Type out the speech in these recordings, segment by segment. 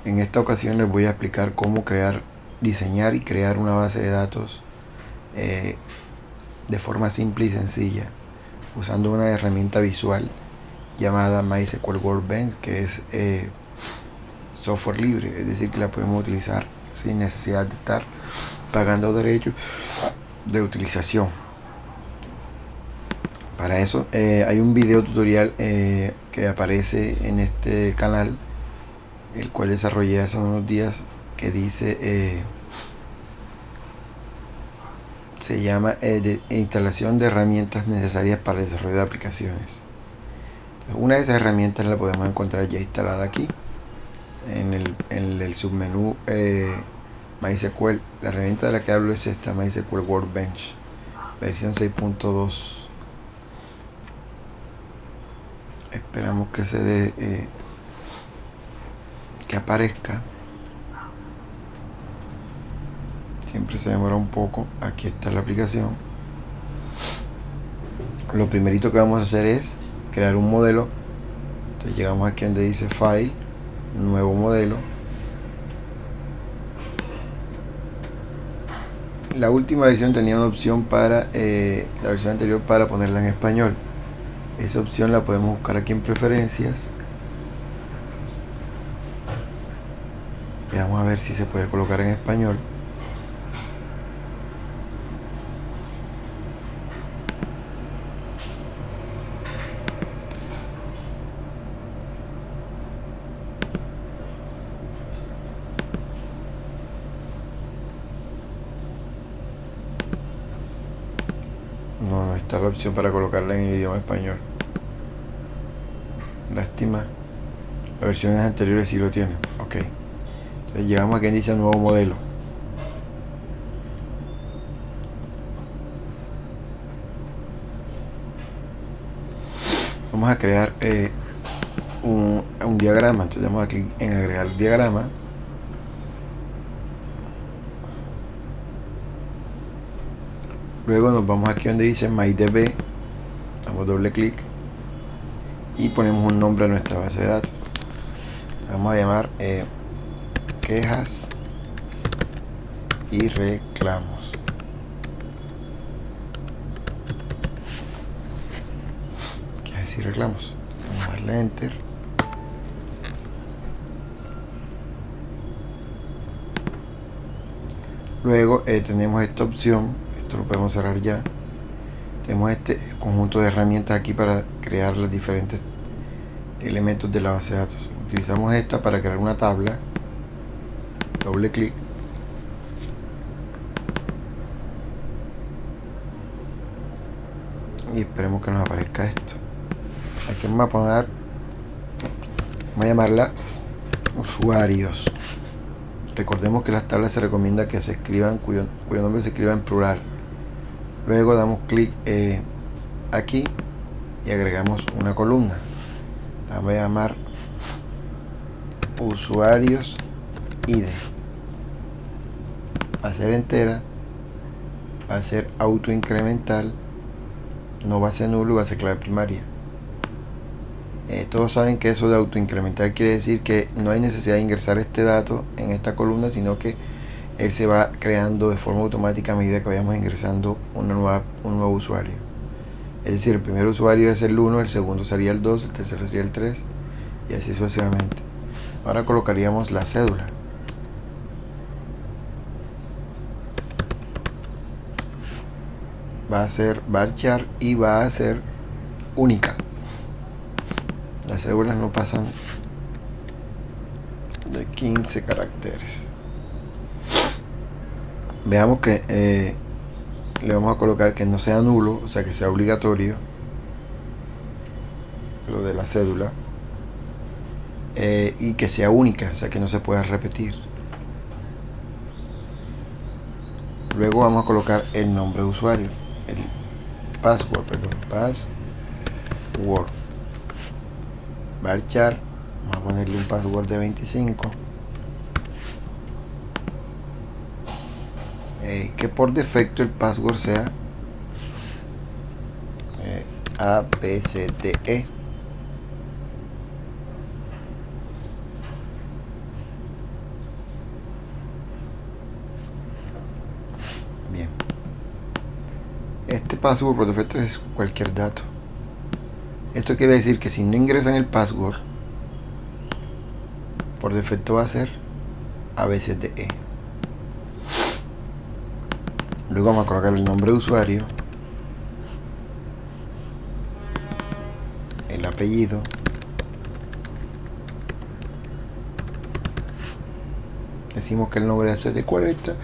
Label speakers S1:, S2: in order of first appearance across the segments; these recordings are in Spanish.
S1: En esta ocasión les voy a explicar cómo diseñar y crear una base de datos de forma simple y sencilla usando una herramienta visual llamada MySQL Workbench, que es software libre, es decir, que la podemos utilizar sin necesidad de estar pagando derechos de utilización. Para eso hay un video tutorial que aparece en este canal, el cual desarrollé hace unos días, que dice se llama instalación de herramientas necesarias para el desarrollo de aplicaciones. Una de esas herramientas la podemos encontrar ya instalada aquí en el submenú MySQL. La herramienta de la que hablo es esta, MySQL Workbench, versión 6.2. Esperamos que se dé, que aparezca. Siempre se demora un poco. Aquí está la aplicación. Lo primerito que vamos a hacer es crear un modelo. Entonces llegamos aquí donde dice File, Nuevo Modelo. La última versión tenía una opción para la versión anterior para ponerla en español. Esa opción la podemos buscar aquí en Preferencias. Vamos a ver si se puede colocar en español. No está la opción para colocarla en el idioma español. Lástima. Las versiones anteriores sí lo tienen. Ok. Entonces llegamos aquí en dice Nuevo Modelo. Vamos a crear un diagrama. Entonces damos aquí en agregar el diagrama. Luego nos vamos aquí donde dice MyDB, damos doble clic y ponemos un nombre a nuestra base de datos. Vamos a llamar quejas y reclamos. Quejas y reclamos. Vamos a darle enter. Luego tenemos esta opción. Esto lo podemos cerrar ya. Tenemos este conjunto de herramientas aquí para crear los diferentes elementos de la base de datos. Utilizamos esta para crear una tabla. Doble clic. Y esperemos que nos aparezca esto. Aquí vamos a poner, vamos a llamarla usuarios. Recordemos que las tablas se recomienda que se escriban, cuyo nombre se escriba en plural. Luego damos clic aquí y agregamos una columna. La voy a llamar usuarios ID. Va a ser entera, va a ser autoincremental, no va a ser nulo, va a ser clave primaria. Todos saben que eso de autoincrementar quiere decir que no hay necesidad de ingresar este dato en esta columna, sino que él se va creando de forma automática a medida que vayamos ingresando un nuevo usuario. Es decir, el primer usuario es el 1, el segundo sería el 2, el tercero sería el 3 y así sucesivamente. Ahora colocaríamos la cédula. Va a ser varchar y va a ser única. Las cédulas no pasan de 15 caracteres. Veamos que le vamos a colocar que no sea nulo, o sea que sea obligatorio lo de la cédula, y que sea única, o sea que no se pueda repetir. Luego vamos a colocar el nombre de usuario, el password, password. Varchar, vamos a ponerle un password de 25. Que por defecto el password sea ABCDE. password por defecto es cualquier dato. Esto quiere decir que si no ingresan el password, por defecto va a ser ABCDE. Luego vamos a colocar el nombre de usuario, el apellido, decimos que el nombre va a ser de 40,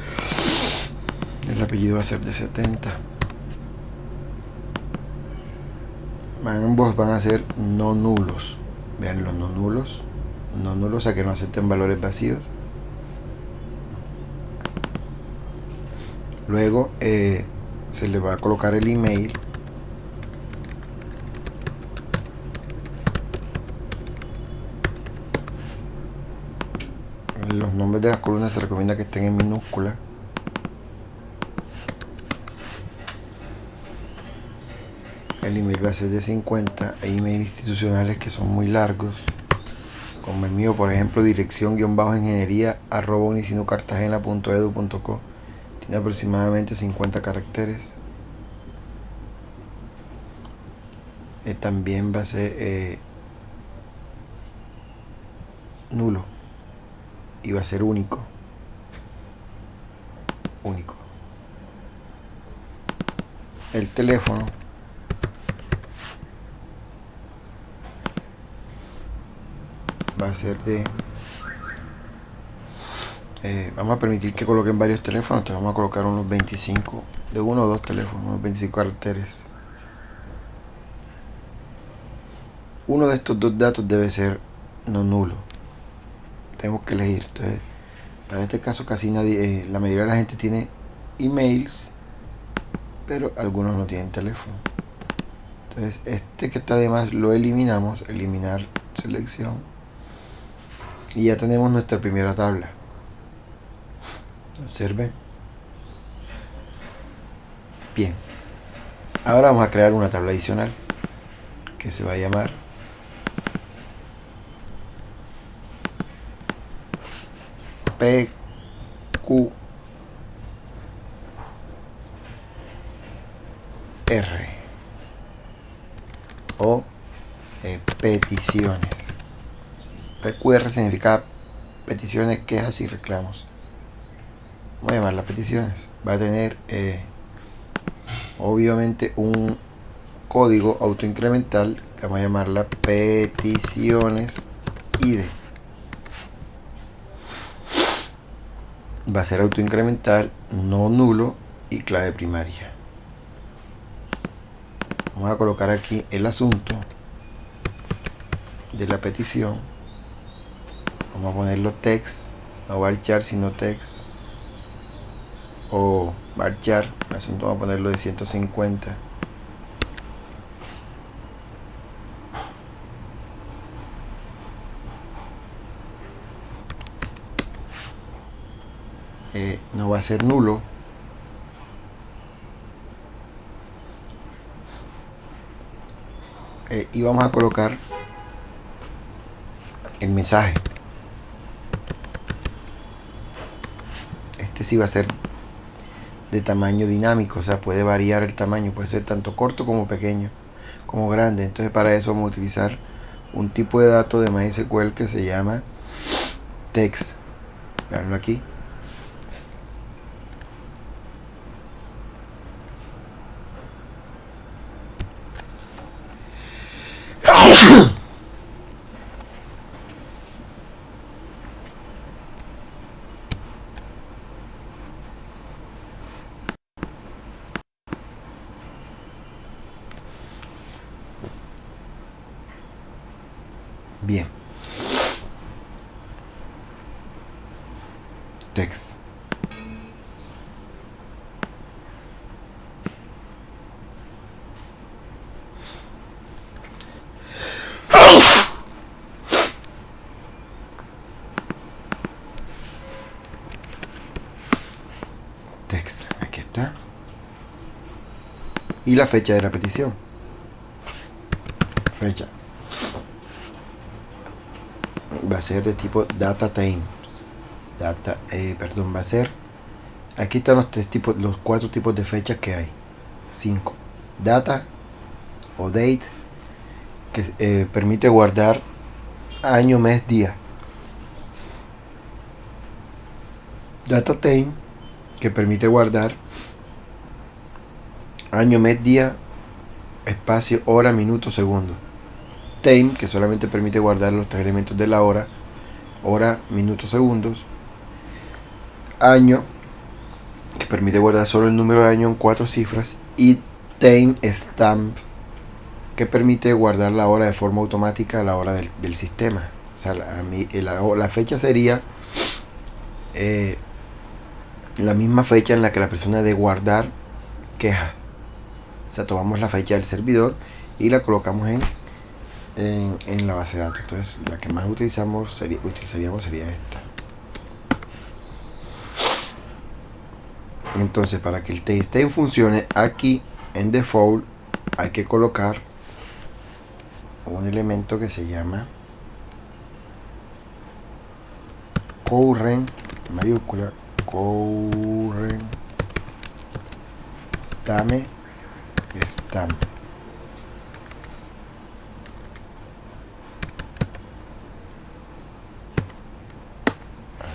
S1: el apellido va a ser de 70. Ambos van a ser no nulos. Vean los no nulos, o sea que no acepten valores vacíos. Luego se le va a colocar el email. Los nombres de las columnas se recomienda que estén en minúscula. El email va a ser de 50. Hay emails institucionales que son muy largos, como el mío, por ejemplo, dirección-ingeniería@unicinucartagena.edu.co. Tiene aproximadamente 50 caracteres. También va a ser nulo y va a ser único. El teléfono va a ser de vamos a permitir que coloquen varios teléfonos. Te vamos a colocar unos 25 de uno o dos teléfonos, unos 25 caracteres. Uno de estos dos datos debe ser no nulo. Tenemos que elegir. Entonces, para este caso casi nadie, la mayoría de la gente tiene emails, pero algunos no tienen teléfono. Entonces este que está de más lo eliminamos, eliminar selección, y ya tenemos nuestra primera tabla. Observen. Bien, ahora vamos a crear una tabla adicional que se va a llamar PQR o peticiones. PQR significa peticiones, quejas y reclamos. Vamos a llamarlas peticiones. Va a tener obviamente un código autoincremental que vamos a llamarla peticiones ID. Va a ser autoincremental, no nulo y clave primaria. Vamos a colocar aquí el asunto de la petición. Vamos a ponerlo text, no varchar sino text, o varchar. El asunto vamos a ponerlo de 150. No va a ser nulo. Y vamos a colocar el mensaje. Este sí va a ser de tamaño dinámico, o sea, puede variar el tamaño, puede ser tanto corto como pequeño, como grande. Entonces para eso vamos a utilizar un tipo de dato de MySQL que se llama text. Veanlo aquí. Bien. Text. Text. Aquí está. Y la fecha de la petición. Fecha. Va a ser de tipo data times. Va a ser. Aquí están los 4 tipos de fechas que hay. 5. data o date, que permite guardar año, mes, día. Data time, que permite guardar año, mes, día, espacio, hora, minuto, segundo. Time, que solamente permite guardar los tres elementos de la hora, minutos, segundos. Año, que permite guardar solo el número de año en 4 cifras. Y time stamp, que permite guardar la hora de forma automática a la hora del sistema. O sea, la fecha sería la misma fecha en la que la persona debe guardar quejas. O sea, tomamos la fecha del servidor y la colocamos en la base de datos. Entonces, la que más utilizaríamos sería esta. Entonces, para que el TasteTime funcione, aquí en default hay que colocar un elemento que se llama current, mayúscula, current time stamp.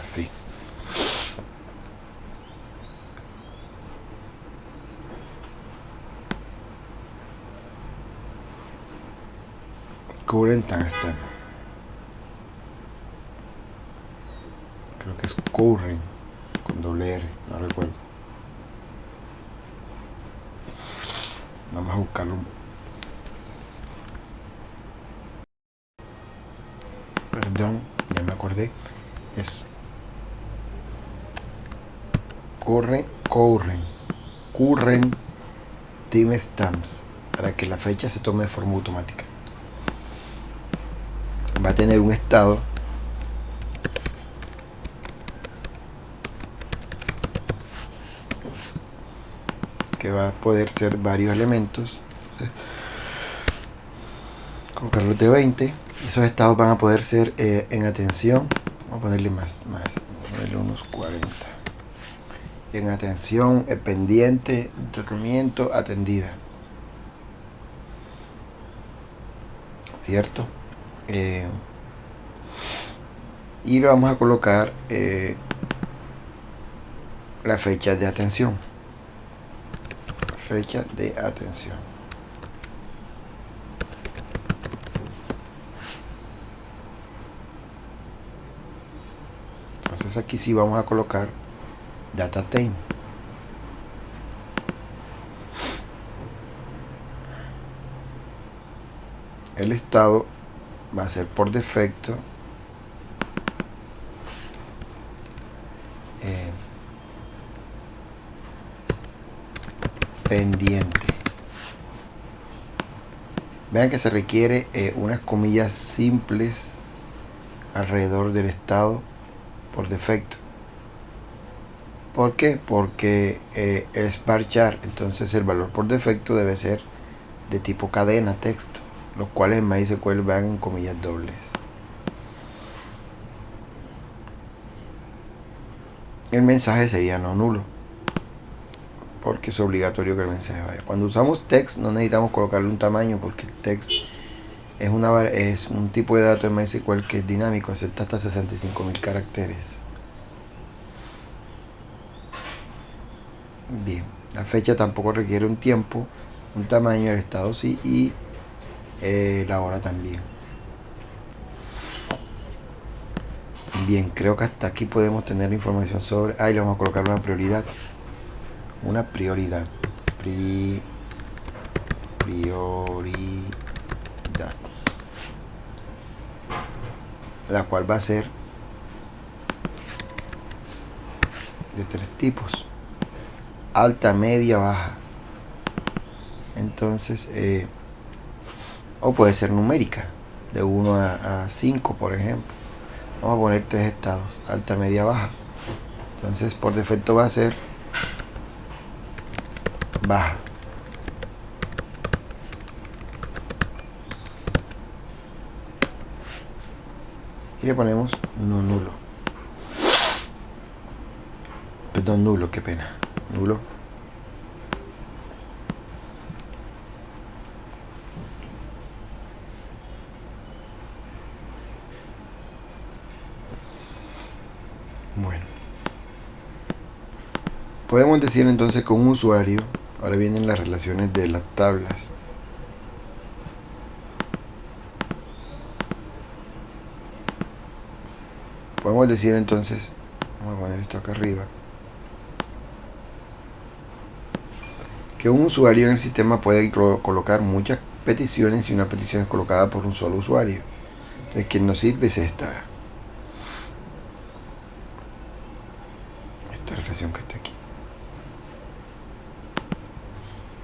S1: Así. Current timestamp. Creo que es current con doble R, no recuerdo. Vamos a buscarlo. Perdón, ya me acordé. Es current timestamps, para que la fecha se tome de forma automática. Va a tener un estado que va a poder ser varios elementos. Colocarlos de 20. Esos estados van a poder ser en atención. Vamos a ponerle más. Vamos a ponerle unos 40. En atención, pendiente, tratamiento, atendida. ¿Cierto? Y le vamos a colocar la fecha de atención. Fecha de atención. Entonces aquí sí vamos a colocar data time. El estado va a ser por defecto pendiente. Vean que se requiere unas comillas simples alrededor del estado por defecto. ¿Por qué? Porque es varchar, entonces el valor por defecto debe ser de tipo cadena texto, los cuales en MySQL van en comillas dobles. El mensaje sería no nulo, porque es obligatorio que el mensaje vaya. Cuando usamos text no necesitamos colocarle un tamaño, porque el text es un tipo de dato en MySQL que es dinámico, acepta hasta 65.000 caracteres. Bien, la fecha tampoco requiere un tiempo, un tamaño, el estado sí, y la hora también. Bien, creo que hasta aquí podemos tener información sobre... Ahí le vamos a colocar una prioridad. Una prioridad. Prioridad. La cual va a ser de 3 tipos. Alta, media, baja. Entonces, o puede ser numérica. De 1 a 5, por ejemplo. Vamos a poner 3 estados, alta, media, baja. Entonces por defecto va a ser baja. Y le ponemos no nulo. Perdón, nulo, qué pena. Nulo. Bueno, podemos decir entonces que un usuario, ahora vienen las relaciones de las tablas. Podemos decir entonces, vamos a poner esto acá arriba, que un usuario en el sistema puede colocar muchas peticiones y una petición es colocada por un solo usuario. Entonces, quien nos sirve es esta relación que está aquí.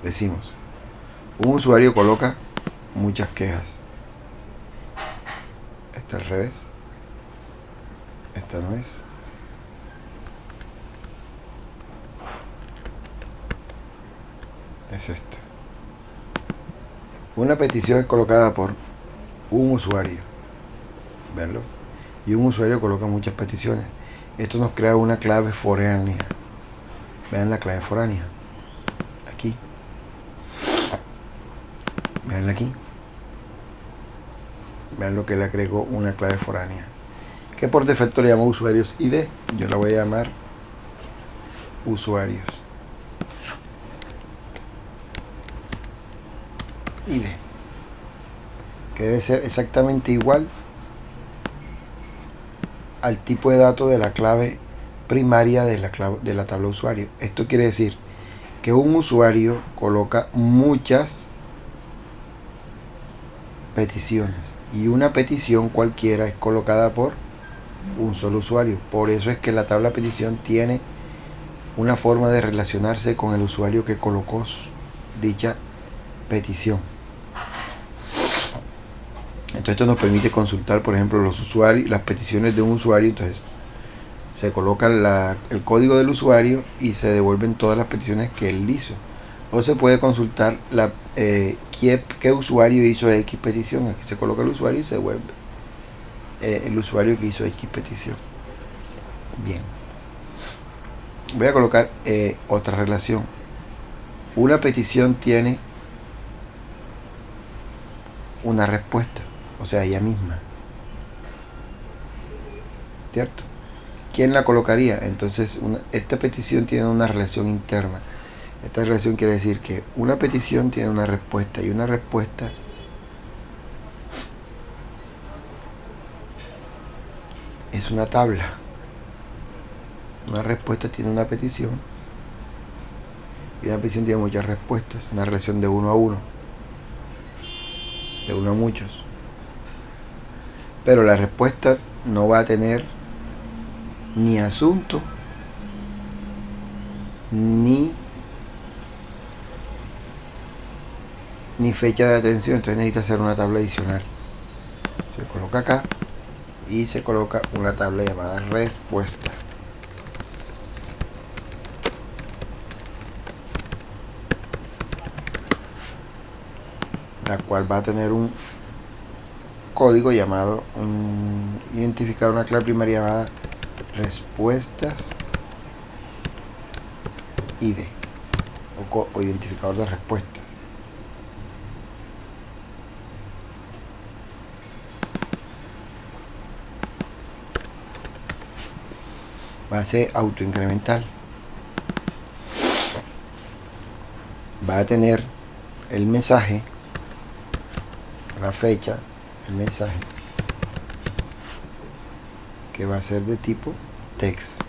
S1: Decimos, un usuario coloca muchas quejas. Esta al revés. Esta no es. Es esta. Una petición es colocada por un usuario. ¿Verlo? Y un usuario coloca muchas peticiones. Esto nos crea una clave foránea. Vean la clave foránea. Aquí. Veanla aquí. Vean lo que le agregó una clave foránea. Que por defecto le llamo usuarios ID. Yo la voy a llamar usuarios ID. Que debe ser exactamente igual al tipo de datos de la clave primaria de la tabla usuario. Esto quiere decir que un usuario coloca muchas peticiones y una petición cualquiera es colocada por un solo usuario. Por eso es que la tabla petición tiene una forma de relacionarse con el usuario que colocó dicha petición. Entonces esto nos permite consultar, por ejemplo, los usuarios, las peticiones de un usuario. Entonces se coloca el código del usuario y se devuelven todas las peticiones que él hizo. O se puede consultar qué usuario hizo X petición. Aquí se coloca el usuario y se devuelve el usuario que hizo X petición. Bien. Voy a colocar otra relación. Una petición tiene una respuesta, o sea, ella misma. ¿Cierto? ¿Quién la colocaría? Entonces, esta petición tiene una relación interna. Esta relación quiere decir que una petición tiene una respuesta y una respuesta es una tabla. Una respuesta tiene una petición y una petición tiene muchas respuestas. Una relación de uno a uno, de uno a muchos. Pero la respuesta no va a tener ni asunto ni fecha de atención. Entonces necesita hacer una tabla adicional. Se coloca acá y se coloca una tabla llamada respuesta, la cual va a tener un código llamado, un identificador, una clave primaria llamada respuestas ID o identificador de respuestas. Va a ser autoincremental. Va a tener el mensaje, la fecha, el mensaje, que va a ser de tipo text.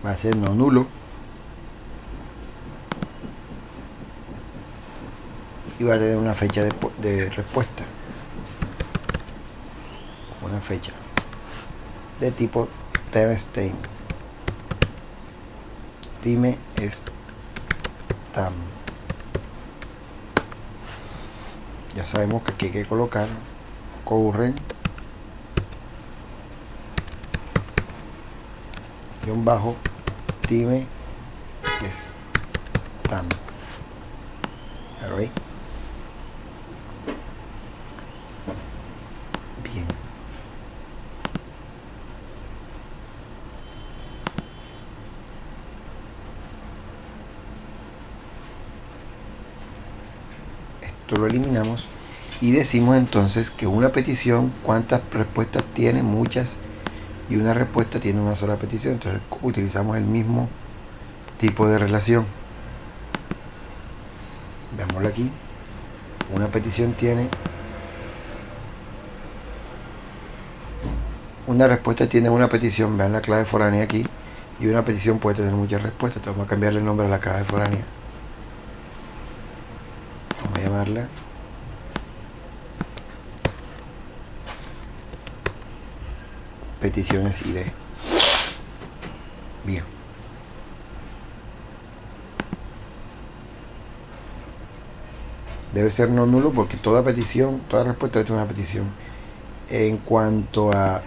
S1: Va a ser no nulo y va a tener una fecha de respuesta, una fecha de tipo timestamp. Ya sabemos que aquí hay que colocar current timestamp. ¿Lo veis? Bien. Esto lo eliminamos y decimos entonces que una petición, ¿cuántas respuestas tiene? Muchas. Y una respuesta tiene una sola petición. Entonces utilizamos el mismo tipo de relación. Veámoslo aquí. Una petición tiene, una respuesta tiene una petición. Vean la clave foránea aquí. Y una petición puede tener muchas respuestas. Entonces vamos a cambiarle el nombre a la clave foránea. Vamos a llamarla peticiones ID. Bien. Debe ser no nulo porque toda petición, toda respuesta debe tener una petición. En cuanto a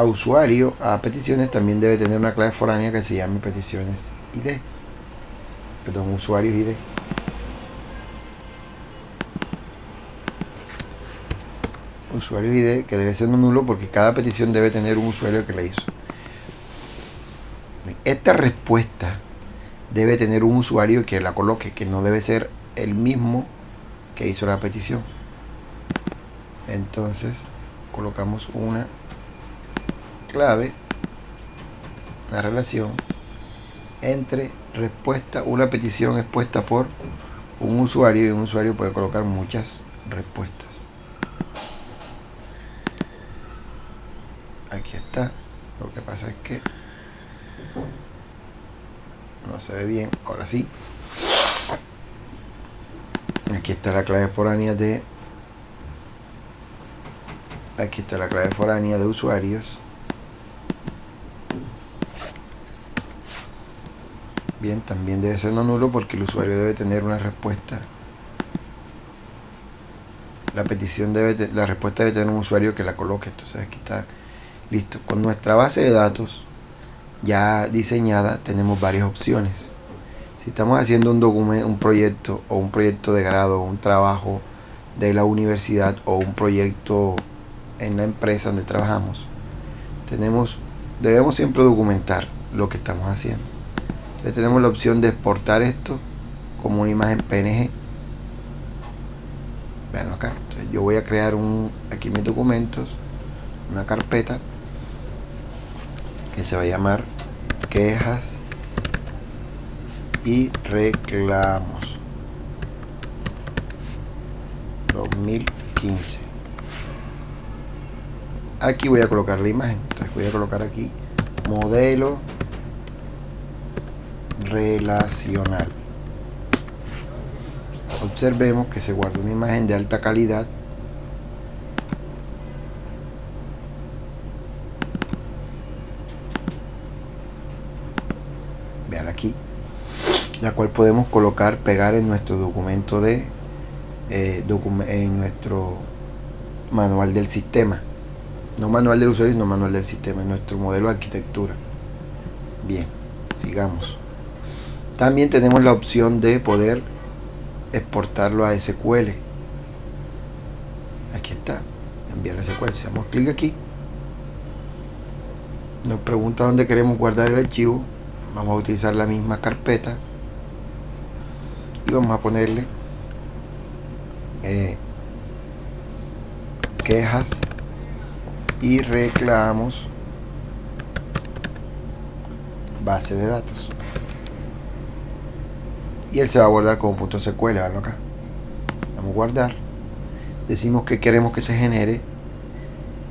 S1: usuario, a peticiones, también debe tener una clave foránea que se llame peticiones ID. Perdón, usuarios ID. Usuarios ID que debe ser no nulo porque cada petición debe tener un usuario que la hizo. Esta respuesta debe tener un usuario que la coloque, que no debe ser el mismo que hizo la petición. Entonces colocamos una clave, una relación entre respuesta, una petición expuesta por un usuario, y un usuario puede colocar muchas respuestas. Aquí está. Lo que pasa es que no se ve bien. Ahora sí. Aquí está la clave foránea de usuarios. Bien, también debe ser no nulo porque el usuario debe tener una respuesta. La respuesta debe tener un usuario que la coloque. Entonces aquí está listo. Con nuestra base de datos ya diseñada tenemos varias opciones. Si estamos haciendo un proyecto o un proyecto de grado, un trabajo de la universidad o un proyecto en la empresa donde trabajamos, debemos siempre documentar lo que estamos haciendo. Entonces tenemos la opción de exportar esto como una imagen PNG. Vean acá. Entonces yo voy a crear aquí mis documentos, una carpeta que se va a llamar quejas y reclamos 2015. Aquí voy a colocar la imagen. Entonces voy a colocar aquí modelo relacional. Observemos que se guarda una imagen de alta calidad. Vean aquí, la cual podemos pegar en nuestro documento en nuestro manual del sistema. No manual del usuario, sino manual del sistema, en nuestro modelo de arquitectura. Bien, sigamos. También tenemos la opción de poder exportarlo a SQL. Aquí está, enviar a SQL. Si damos clic aquí, nos pregunta dónde queremos guardar el archivo. Vamos a utilizar la misma carpeta y vamos a ponerle quejas y reclamos base de datos, y él se va a guardar como .sql. Veanlo acá. Vamos a guardar, decimos que queremos que se genere,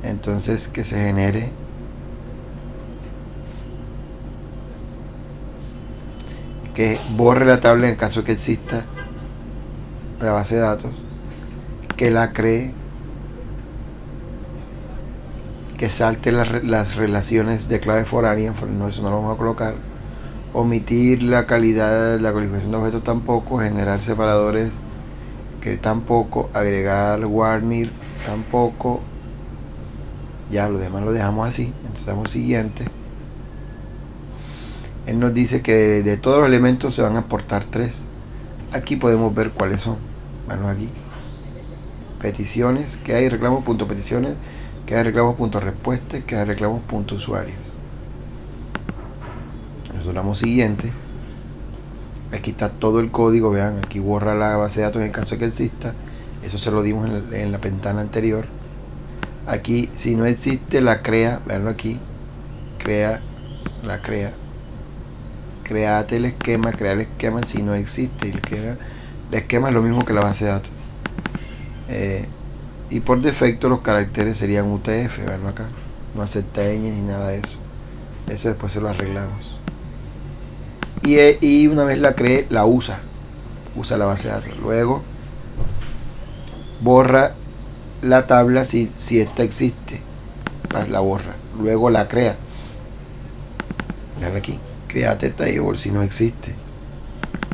S1: entonces que se genere que borre la tabla en caso de que exista la base de datos, que la cree, que salte las relaciones de clave foránea, no, eso no lo vamos a colocar, omitir la calidad, la calificación de objetos tampoco, generar separadores que tampoco, agregar warning tampoco, ya lo demás lo dejamos así. Entonces damos siguiente. Él nos dice que de todos los elementos se van a exportar 3. Aquí podemos ver cuáles son. Bueno, aquí peticiones, que hay reclamos.peticiones, que hay reclamos.respuestas, que hay reclamos.usuarios. Nosotros damos siguiente. Aquí está todo el código, vean, aquí borra la base de datos en caso de que exista. Eso se lo dimos en la ventana anterior. Aquí, si no existe, la crea, veanlo aquí, la crea. Créate el esquema, crea el esquema si no existe. El esquema es lo mismo que la base de datos. Y por defecto los caracteres serían UTF, veanlo acá. No acepta ñ ni nada de eso. Eso después se lo arreglamos. Y una vez la cree, la usa la base de datos. Luego borra la tabla si esta existe, la borra. Luego la crea. Vean aquí, créate table si no existe.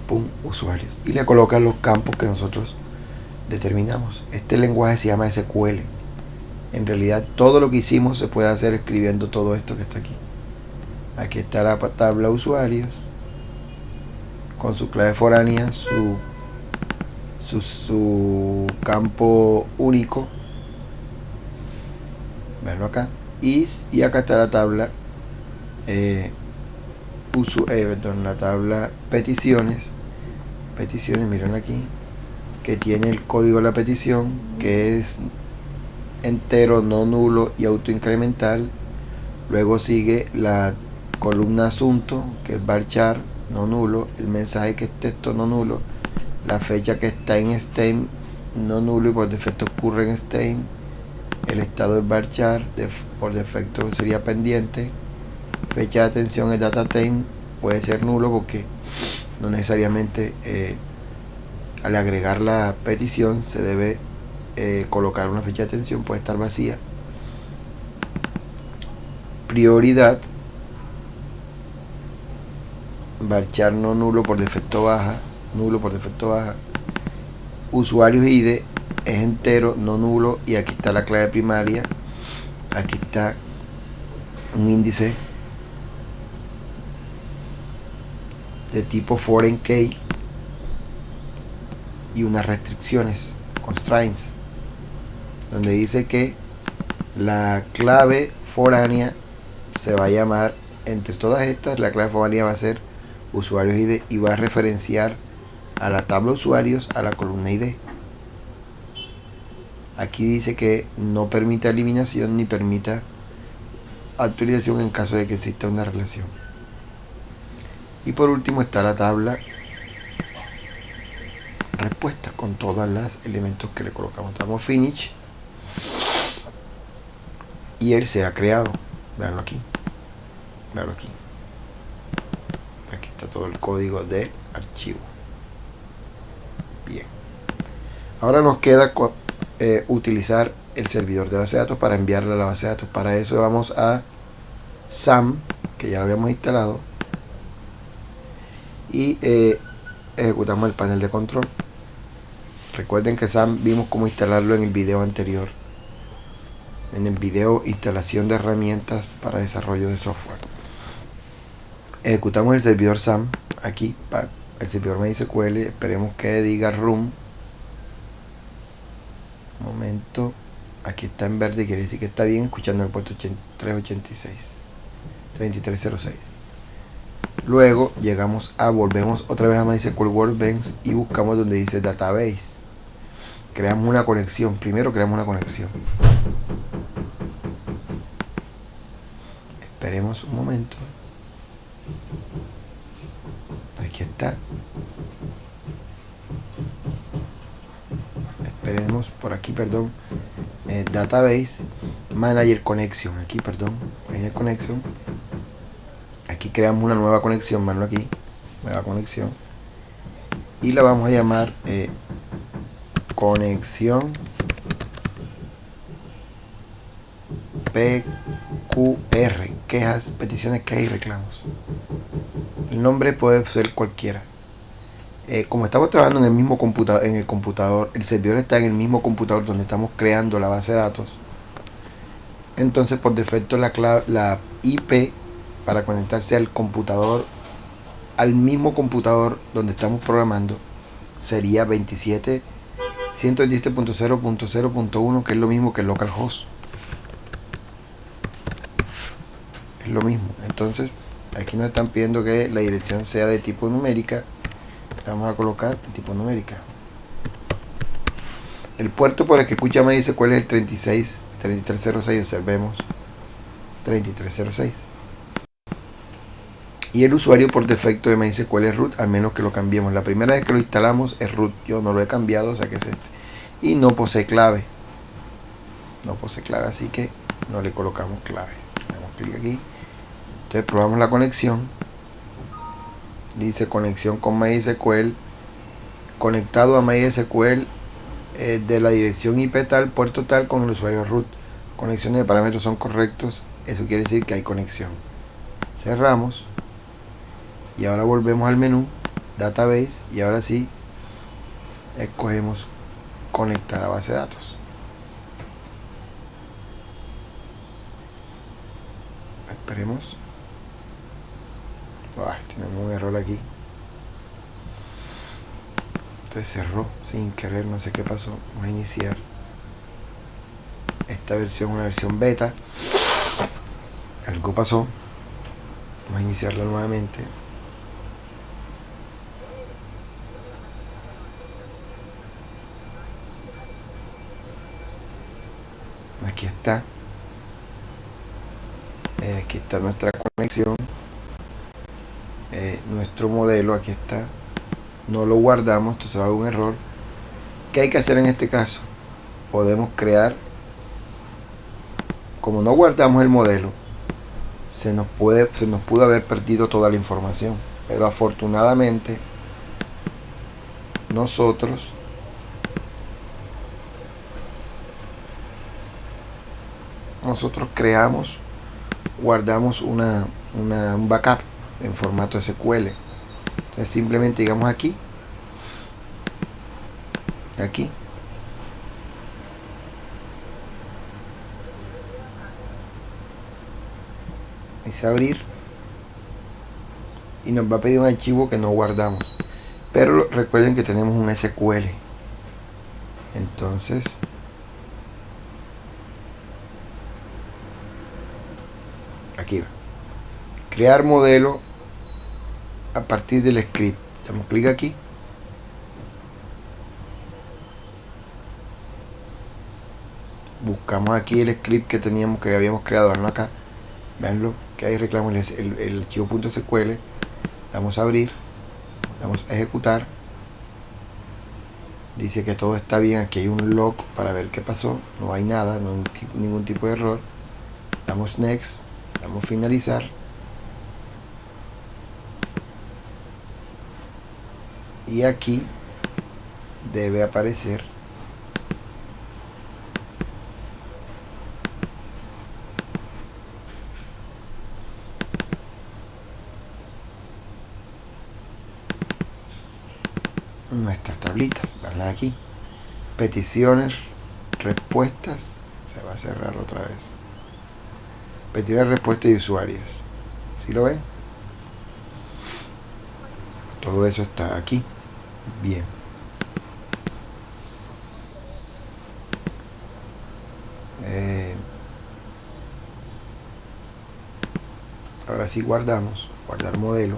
S1: Pum, usuarios. Y le colocan los campos que nosotros determinamos. Este lenguaje se llama SQL. En realidad todo lo que hicimos se puede hacer escribiendo todo esto que está aquí. Aquí está la tabla usuarios con su clave foránea, su campo único. Veanlo acá. Y acá está la tabla la tabla peticiones, miren aquí, que tiene el código de la petición, que es entero, no nulo y autoincremental. Luego sigue la columna asunto, que es varchar, no nulo, el mensaje que es texto, no nulo, la fecha que está en stem, no nulo y por defecto ocurre en stem, el estado es varchar, por defecto sería pendiente, fecha de atención es data time, puede ser nulo porque no necesariamente al agregar la petición se debe colocar una fecha de atención, puede estar vacía. Prioridad, varchar no nulo por defecto baja, nulo por defecto baja. Usuarios ID es entero, no nulo, y aquí está la clave primaria, aquí está un índice de tipo foreign key y unas restricciones, constraints, donde dice que la clave foránea se va a llamar, entre todas estas, la clave foránea va a ser usuarios ID y va a referenciar a la tabla usuarios, a la columna ID. Aquí dice que no permite eliminación ni permita actualización en caso de que exista una relación. Y por último está la tabla respuestas con todos los elementos que le colocamos. Damos finish y él se ha creado. Veanlo aquí. Veanlo aquí. Aquí está todo el código del archivo. Bien. Ahora nos queda utilizar el servidor de base de datos para enviarle a la base de datos. Para eso vamos a SAM, que ya lo habíamos instalado, y ejecutamos el panel de control. Recuerden que SAM vimos cómo instalarlo en el video anterior, en el video instalación de herramientas para desarrollo de software. Ejecutamos el servidor SAM aquí, el servidor MySQL. Esperemos que diga room. Un momento, aquí está en verde, quiere decir que está bien, escuchando el puerto 3306. Luego volvemos otra vez a MySQL Workbench y buscamos donde dice Database. Creamos una conexión. Primero creamos una conexión. Esperemos un momento. Aquí está. Esperemos por aquí, perdón. Database Manager Connection. Aquí, perdón. Manager Connection. Aquí creamos una nueva conexión. Veanlo aquí. Nueva conexión. Y la vamos a llamar conexión PQR. Quejas, peticiones, quejas y reclamos. El nombre puede ser cualquiera. Como estamos trabajando en el mismo computador, el servidor está en el mismo computador donde estamos creando la base de datos. Entonces, por defecto, la IP para conectarse al computador, al mismo computador donde estamos programando, sería 27.117.0.0.1, que es lo mismo que el localhost. Es lo mismo. Entonces, aquí nos están pidiendo que la dirección sea de tipo numérica. Vamos a colocar tipo numérica. El puerto por el que escucha me dice cuál es el 3306, observemos 3306. Y el usuario por defecto me dice cuál es root, al menos que lo cambiemos. La primera vez que lo instalamos es root, yo no lo he cambiado, o sea que es este. Y no posee clave. No posee clave, así que no le colocamos clave. Damos clic aquí. Entonces probamos la conexión. Dice conexión con MySQL. Conectado a MySQL de la dirección IP tal, puerto tal con el usuario root. Conexiones de parámetros son correctos. Eso quiere decir que hay conexión. Cerramos. Y ahora volvemos al menú Database. Y ahora sí escogemos conectar a base de datos. Esperemos. Tenemos un error aquí. Se cerró sin querer, no sé qué pasó. Vamos a iniciar esta versión, una versión beta. Algo pasó. Vamos a iniciarla nuevamente. Aquí está. Aquí está nuestra conexión. Nuestro modelo, aquí está. No lo guardamos, entonces va a haber un error. ¿Qué hay que hacer en este caso? Podemos crear, como no guardamos el modelo, se nos pudo haber perdido toda la información, pero afortunadamente nosotros creamos, guardamos un backup en formato SQL. Entonces simplemente digamos aquí dice abrir y nos va a pedir un archivo que no guardamos, pero recuerden que tenemos un SQL. Entonces aquí va, crear modelo a partir del script. Damos clic aquí, buscamos aquí el script que habíamos creado. Veanlo acá, veanlo que ahí reclamo el archivo .sql. Damos a abrir, damos a ejecutar. Dice que todo está bien. Aquí hay un log para ver qué pasó. No hay nada, no hay ningún tipo de error. Damos next, damos finalizar. Y aquí debe aparecer nuestras tablitas. Verlas aquí. Peticiones, respuestas. Se va a cerrar otra vez. Peticiones, respuestas y usuarios. ¿Sí lo ven? Todo eso está aquí. Bien. Ahora sí guardamos. Guardar modelo.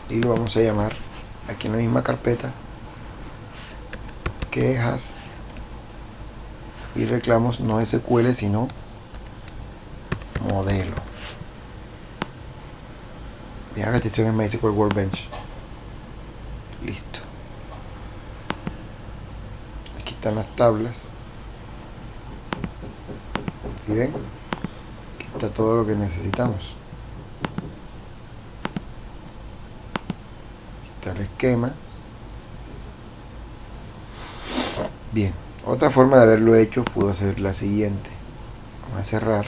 S1: Y lo vamos a llamar aquí en la misma carpeta quejas y reclamos, no SQL sino modelo. Bien, la gestión en MySQL Workbench. Listo. Aquí están las tablas. ¿Sí ven? Aquí está todo lo que necesitamos. Aquí está el esquema. Bien, otra forma de haberlo hecho pudo ser la siguiente. Vamos a cerrar.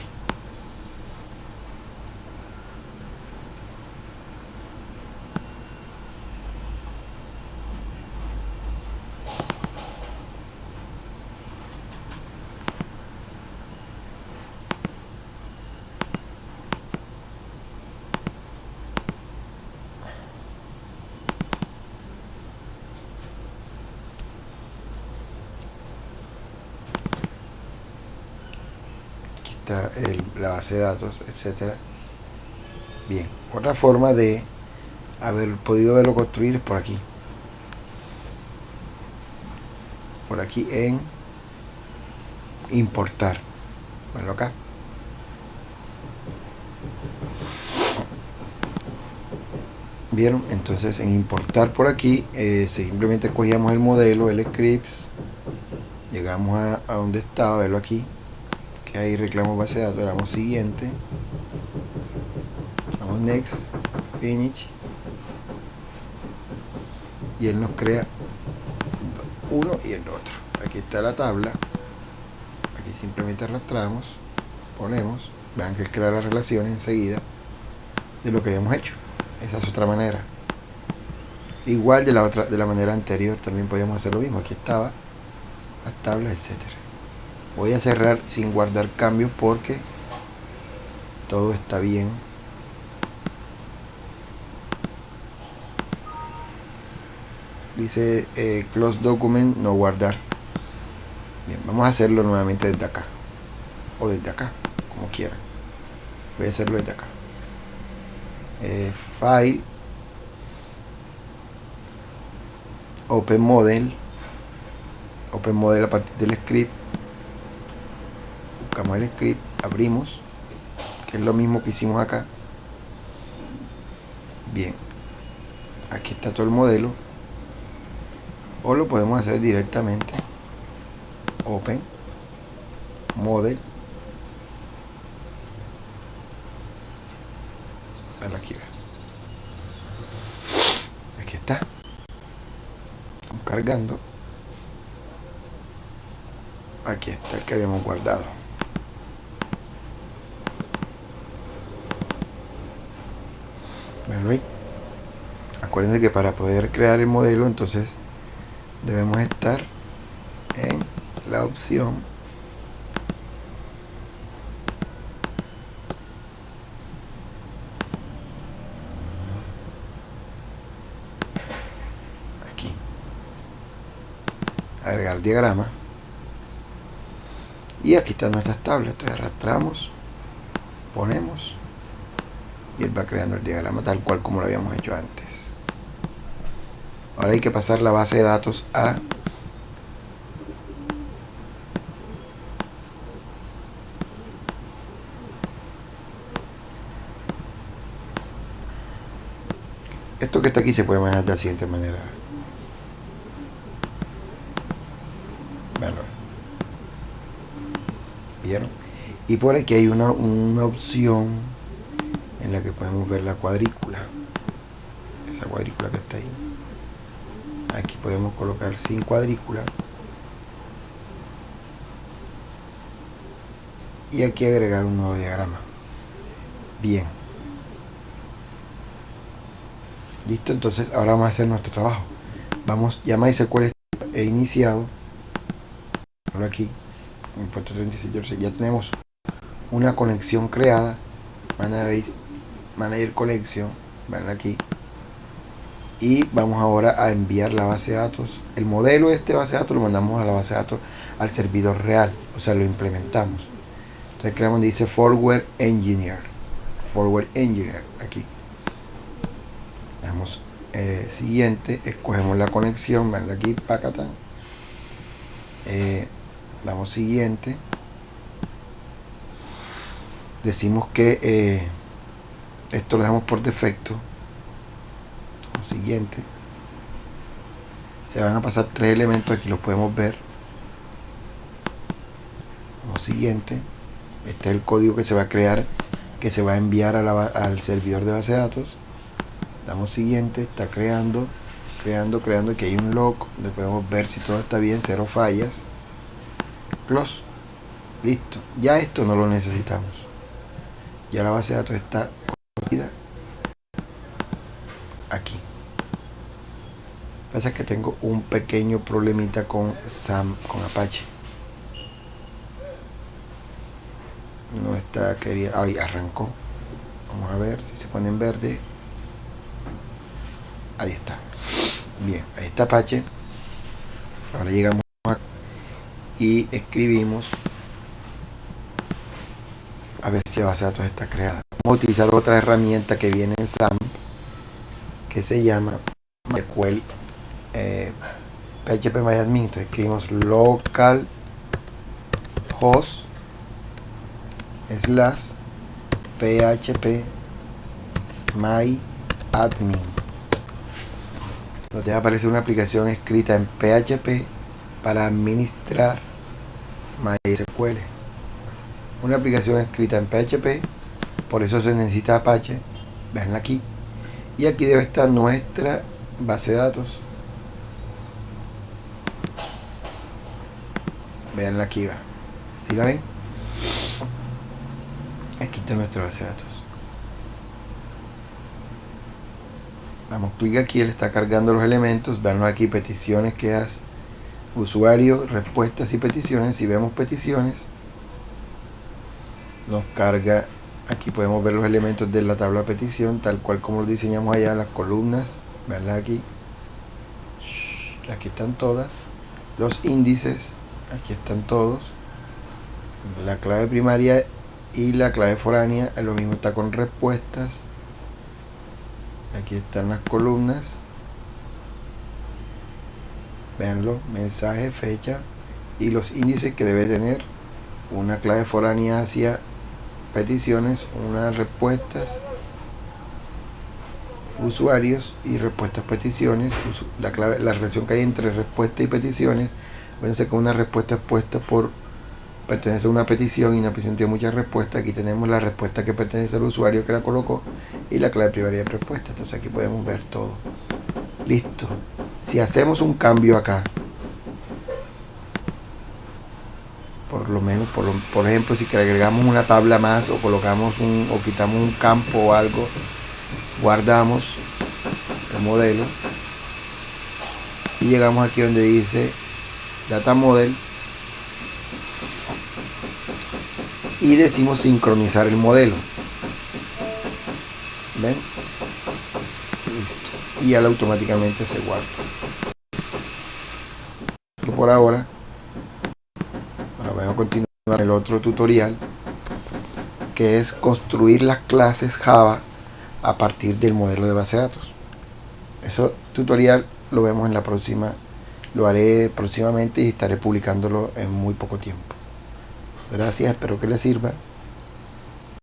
S1: La base de datos, etcétera. Bien, otra forma de haber podido verlo construir es por aquí. Por aquí en importar. Bueno, acá. ¿Vieron? Entonces en importar por aquí simplemente cogíamos el modelo, el scripts, llegamos a donde estaba, verlo aquí, que hay reclamo base de datos, le damos siguiente, damos next, finish, y él nos crea uno y el otro. Aquí está la tabla, aquí simplemente arrastramos, ponemos, vean que él crea las relaciones enseguida de lo que habíamos hecho. Esa es otra manera. Igual de la manera anterior también podíamos hacer lo mismo. Aquí estaba las tablas, etcétera. Voy a cerrar sin guardar cambios porque todo está bien. Dice close document, no guardar. Bien, vamos a hacerlo nuevamente desde acá o desde acá, como quieran. Voy a hacerlo desde acá. File, Open Model a partir del script. Buscamos el script, abrimos, que es lo mismo que hicimos acá. Bien, aquí está todo el modelo, o lo podemos hacer directamente. Open Model, aquí está, cargando. Aquí está el que habíamos guardado. Bueno, acuérdense que para poder crear el modelo, entonces debemos estar en la opción aquí, agregar diagrama, y aquí están nuestras tablas. Entonces arrastramos, ponemos, y él va creando el diagrama tal cual como lo habíamos hecho antes. Ahora hay que pasar la base de datos a esto que está aquí. Se puede manejar de la siguiente manera. Bueno, ¿vieron? Y por aquí hay una opción en la que podemos ver la cuadrícula, esa cuadrícula que está ahí. Aquí podemos colocar sin cuadrícula, y aquí agregar un nuevo diagrama. Bien, listo. Entonces ahora vamos a hacer nuestro trabajo. Vamos, ya MySQL he iniciado. Ahora aquí en puerto 36, ya tenemos una conexión creada. Manager Collection, van aquí, y vamos ahora a enviar la base de datos. El modelo de este base de datos lo mandamos a la base de datos al servidor real, o sea, lo implementamos. Entonces creamos donde dice Forward Engineer, aquí damos siguiente, escogemos la conexión, van aquí, pacatán, damos siguiente, decimos que esto lo dejamos por defecto. Siguiente, se van a pasar 3 elementos, aquí los podemos ver. Como siguiente, este es el código que se va a crear, que se va a enviar al servidor de base de datos. Damos siguiente, está creando, que hay un log donde podemos ver si todo está bien, 0 fallas. Close, listo. Ya esto no lo necesitamos, ya la base de datos está construida aquí. Pasa que tengo un pequeño problemita con Apache. No está queriendo. Ahí arrancó. Vamos a ver si se pone en verde. Ahí está. Bien, ahí está Apache. Ahora llegamos acá y escribimos, a ver si la base de datos está creada. Vamos a utilizar otra herramienta que viene en SAMP, que se llama MySQL phpMyAdmin. Entonces escribimos localhost / phpMyAdmin. Nos va a aparecer una aplicación escrita en PHP para administrar MySQL. Una aplicación escrita en PHP, por eso se necesita Apache. Veanla aquí. Y aquí debe estar nuestra base de datos. Veanla aquí, va. ¿Sí la ven? Aquí está nuestra base de datos. Damos clic aquí, él está cargando los elementos. Veanlo aquí, peticiones, quejas, usuario, respuestas y peticiones. Si vemos peticiones, nos carga. Aquí podemos ver los elementos de la tabla petición, tal cual como lo diseñamos allá, las columnas. Veanlas aquí. Aquí están todas. Los índices, aquí están todos. La clave primaria y la clave foránea, lo mismo está con respuestas. Aquí están las columnas. Veanlo, mensaje, fecha y los índices que debe tener una clave foránea hacia peticiones, unas respuestas, usuarios y respuestas, peticiones. La relación que hay entre respuesta y peticiones. Fíjense que una respuesta es puesta por pertenece a una petición y una petición tiene muchas respuestas. Aquí tenemos la respuesta que pertenece al usuario que la colocó y la clave primaria de respuesta. Entonces aquí podemos ver todo. Listo. Si hacemos un cambio acá, por lo menos, por ejemplo, si agregamos una tabla más o colocamos o quitamos un campo o algo, guardamos el modelo y llegamos aquí donde dice Data Model y decimos sincronizar el modelo. ¿Ven? Listo. Y él automáticamente se guarda. Y por ahora vamos a continuar el otro tutorial, que es construir las clases Java a partir del modelo de base de datos. Ese tutorial lo vemos en la próxima, lo haré próximamente y estaré publicándolo en muy poco tiempo. Gracias, espero que les sirva.